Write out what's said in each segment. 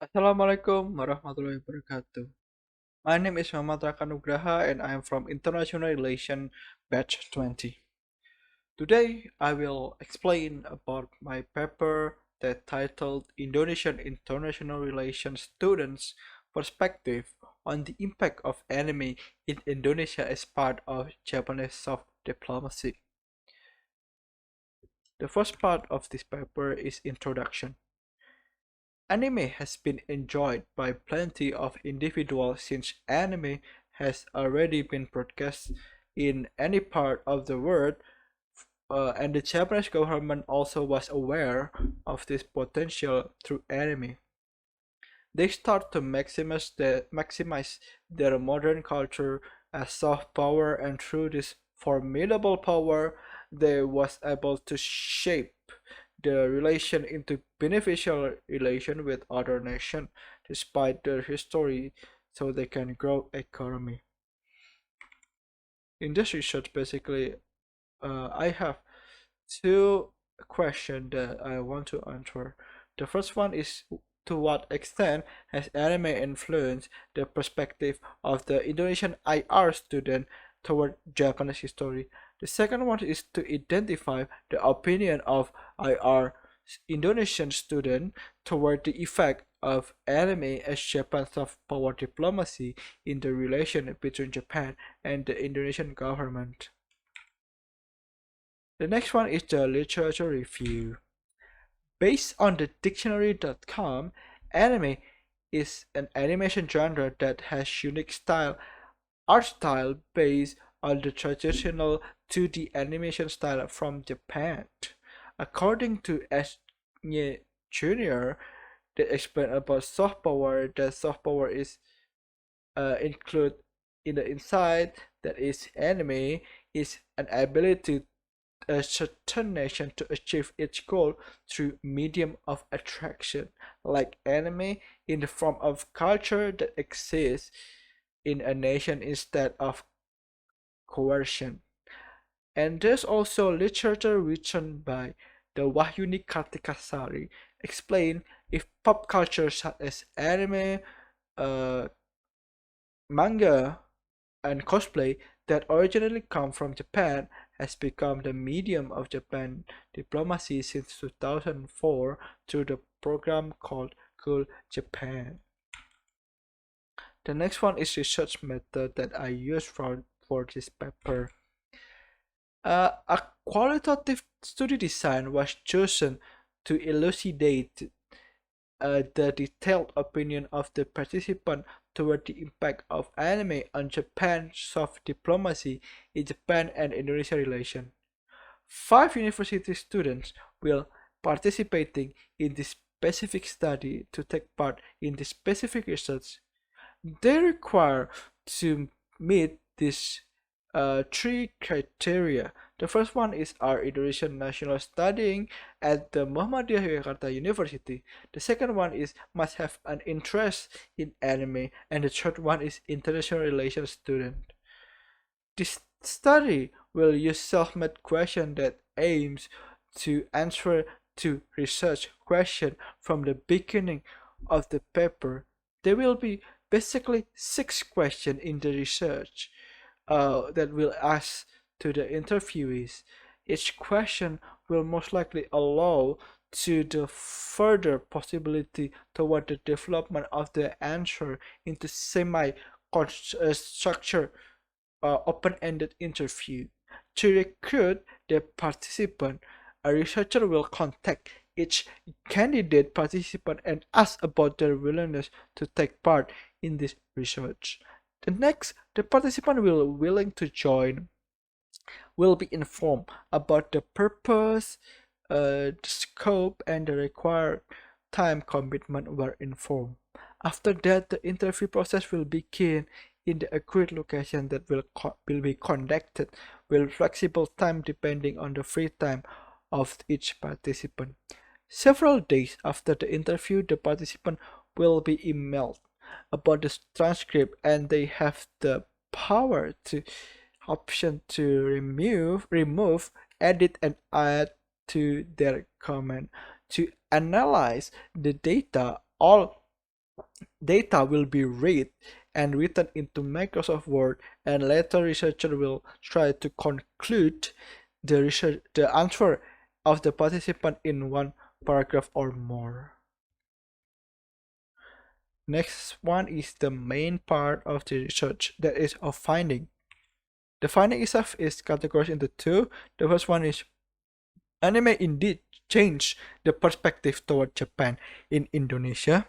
Assalamualaikum warahmatullahi wabarakatuh. My name is Muhammad Raka Nugraha and I am from International Relations Batch 20. Today I will explain about my paper that titled Indonesian International Relations Students' Perspective on the Impact of Anime in Indonesia as Part of Japanese Soft Diplomacy. The first part of this paper is introduction. Anime has been enjoyed by plenty of individuals since anime has already been broadcast in any part of the world, and the Japanese government also was aware of this potential through anime. They start to maximize their modern culture as soft power, and through this formidable power, they was able to shape the relation into beneficial relation with other nation despite their history, so they can grow economy. In this research, basically, I have two questions that I want to answer. The first one is, to what extent has anime influenced the perspective of the Indonesian IR student toward Japanese history? The second one is to identify the opinion of IR Indonesian student toward the effect of anime as Japan's soft power diplomacy in the relation between Japan and the Indonesian government. The next one is the literature review. Based on the dictionary.com, anime is an animation genre that has unique art style based on the traditional 2D animation style from Japan. According to S. Nye Jr., that explain about soft power, that soft power is include in the inside that is anime is an ability a certain nation to achieve its goal through medium of attraction, like anime in the form of culture that exists in a nation instead of coercion. And there's also literature written by the Wahyuni Kartikasari explain if pop culture such as anime, uh, manga, and cosplay that originally come from Japan has become the medium of Japan diplomacy since 2004 through the program called Cool Japan. The next one is research method that I used for this paper. A qualitative study design was chosen to elucidate the detailed opinion of the participant toward the impact of anime on Japan's soft diplomacy in Japan and Indonesia relations. Five university students will participating in this specific study to take part in this specific research. They require to meet these three criteria. The first one is our Indonesian national studying at the Muhammadiyah Yogyakarta University. The second one is must have an interest in anime, and the third one is international relations student. This study will use self-made question that aims to answer to research question from the beginning of the paper. There will be basically six questions in the research that will ask to the interviewees. Each question will most likely allow to the further possibility toward the development of the answer into semi-structured open-ended interview. To recruit the participant, a researcher will contact each candidate participant and ask about their willingness to take part in this research. The next, the participant will willing to join will be informed about the purpose, the scope, and the required time commitment were informed. After that, the interview process will begin in the agreed location that will be conducted with flexible time depending on the free time of each participant. Several days after the interview, the participant will be emailed about the transcript, and they have the power to option to remove, edit, and add to their comment. To analyze the data, all data will be read and written into Microsoft Word, and later researcher will try to conclude the answer of the participant in one paragraph or more. Next one is the main part of the research, that is of finding. The finding itself is categorized into two. The first one is anime indeed changed the perspective toward Japan in Indonesia.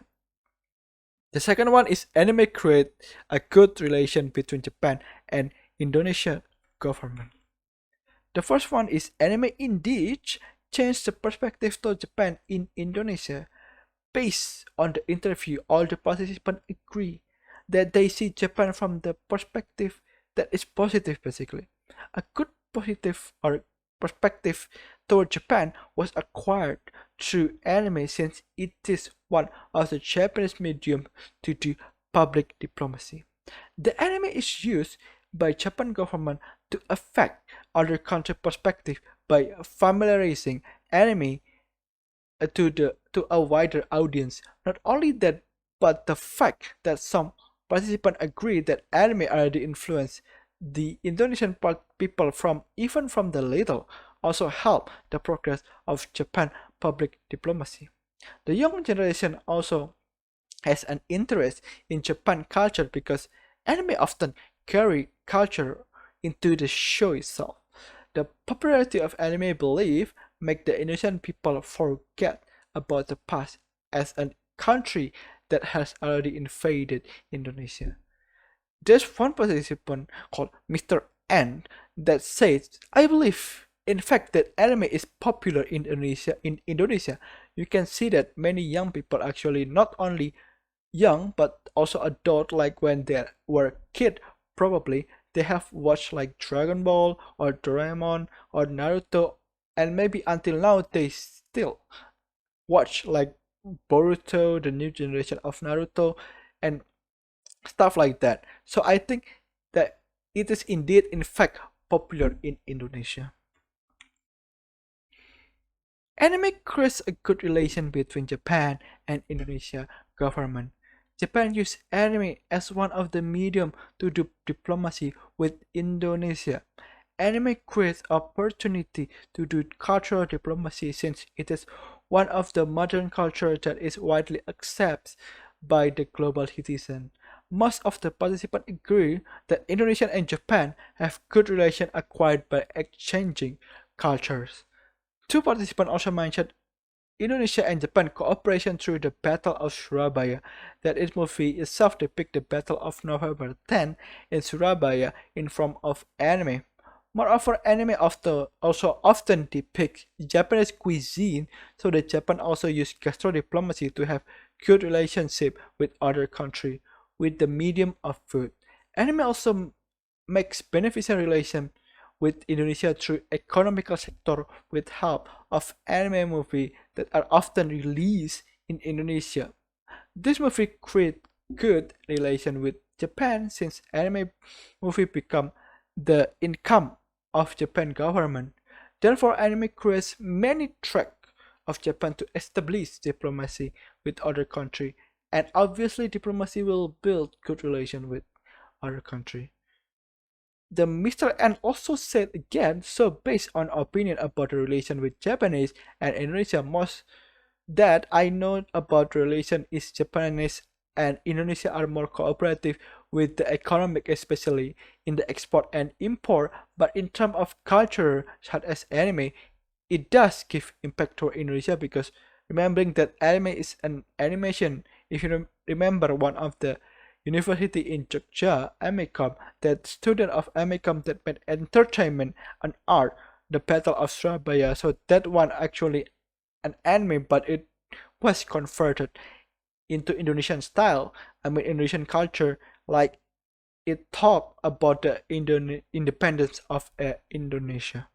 The second one is anime create a good relation between Japan and Indonesia government. The first one is anime indeed changed the perspective toward Japan in Indonesia. Based on the interview, all the participants agree that they see Japan from the perspective that is positive basically. A good positive or perspective toward Japan was acquired through anime since it is one of the Japanese medium to do public diplomacy. The anime is used by Japan government to affect other country perspective by familiarizing anime to a wider audience. Not only that, but the fact that some participants agree that anime already influenced the Indonesian people from even from the little also help the progress of Japan public diplomacy. The young generation also has an interest in Japan culture because anime often carry culture into the show itself. The popularity of anime belief make the Indonesian people forget about the past as a country that has already invaded Indonesia. There's one participant called Mr. N that says, I believe in fact that anime is popular in Indonesia. In Indonesia, you can see that many young people actually not only young but also adult, like when they were kid probably they have watched like Dragon Ball or Doraemon or Naruto, and maybe until now they still watch like Boruto, the new generation of Naruto, and stuff like that. So I think that it is indeed in fact popular in Indonesia. Anime creates a good relation between Japan and Indonesia government. Japan used anime as one of the medium to do diplomacy with Indonesia. Anime creates opportunity to do cultural diplomacy since it is one of the modern culture that is widely accepted by the global citizen. Most of the participants agree that Indonesia and Japan have good relations acquired by exchanging cultures. Two participants also mentioned Indonesia and Japan cooperation through the Battle of Surabaya. That its movie itself depicts the Battle of November 10 in Surabaya in form of anime. Moreover, anime also often depicts Japanese cuisine, so that Japan also used gastro diplomacy to have good relationship with other countries with the medium of food. Anime also makes beneficial relation with Indonesia through economical sector with help of anime movie that are often released in Indonesia. This movie create good relation with Japan since anime movie become the income of Japan government. Therefore, anime creates many track of Japan to establish diplomacy with other country, and obviously diplomacy will build good relation with other country. The Mr. N also said again, so based on opinion about the relation with Japanese and Indonesia, most that I know about the relation is Japanese and Indonesia are more cooperative with the economic, especially in the export and import. But in terms of culture, such as anime, it does give impact to Indonesia because remembering that anime is an animation. If you remember one of the university in Jogja, Amicom, that student of Amicom that made entertainment and art, the Battle of Surabaya. So that one actually an anime, but it was converted into Indonesian style. I mean Indonesian culture, like it talked about the independence of Indonesia.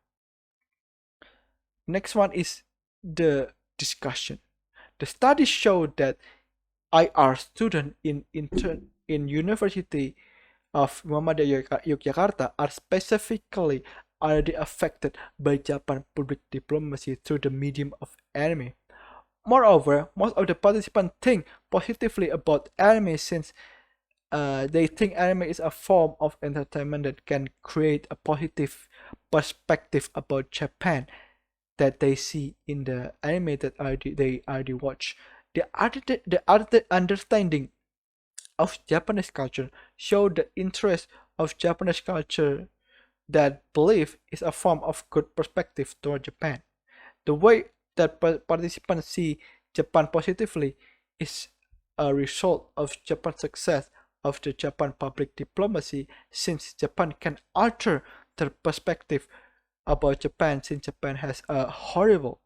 Next one is the discussion. The studies showed that IR students in University of Muhammadiyah Yogyakarta are specifically already affected by Japan public diplomacy through the medium of anime. Moreover, most of the participants think positively about anime since they think anime is a form of entertainment that can create a positive perspective about Japan that they see in the anime that they already watch. The understanding of Japanese culture show the interest of Japanese culture that belief is a form of good perspective toward Japan. The way that participants see Japan positively is a result of Japan's success of the Japan public diplomacy, since Japan can alter their perspective about Japan, since Japan has a horrible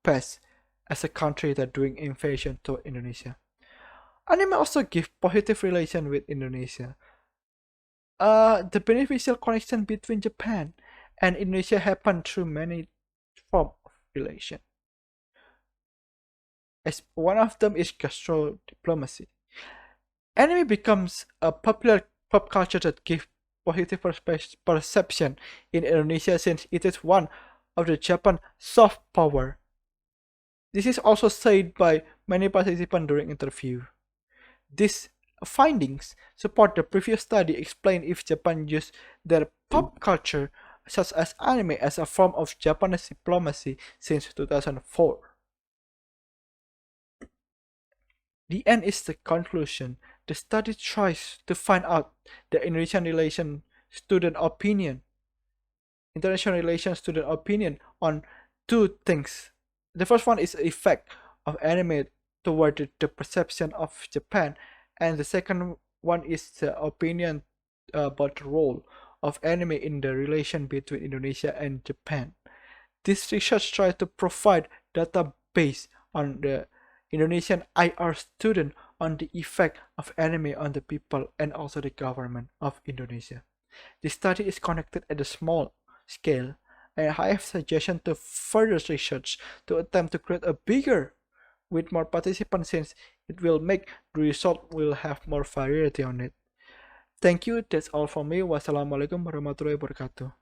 past as a country that doing invasion to Indonesia. Anime also give positive relation with Indonesia. The beneficial connection between Japan and Indonesia happen through many forms of relation. As one of them is gastro diplomacy. Anime becomes a popular pop culture that gives positive perception in Indonesia since it is one of the Japan soft power. This is also said by many participants during interview. These findings support the previous study explain if Japan used their pop culture such as anime as a form of Japanese diplomacy since 2004. The end is the conclusion. The study tries to find out the international relations student opinion on two things. The first one is the effect of anime toward the perception of Japan, and the second one is the opinion about the role of anime in the relation between Indonesia and Japan. This research tries to provide data based on the Indonesian IR student on the effect of anime on the people and also the government of Indonesia. The study is conducted at a small scale, and I have suggestion to further research to attempt to create a bigger with more participants since it will make the result will have more variety on it. Thank you, that's all from me. Wassalamualaikum warahmatullahi wabarakatuh.